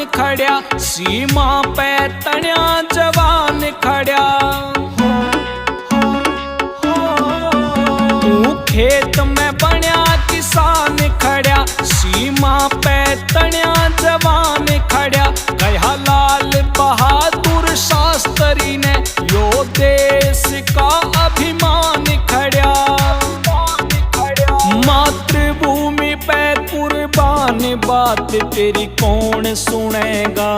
खड़या, सीमा पे तण्या जवान खड़या। तू खेत में बण्या किसान खड़या, सीमा पे तण्या जवान खड़या। कहा लाल बहादुर शास्त्री ने यो देश का अभिमान खड़या। मातृभूमि पे कुर्बान बात तेरी कौन सुनेगा।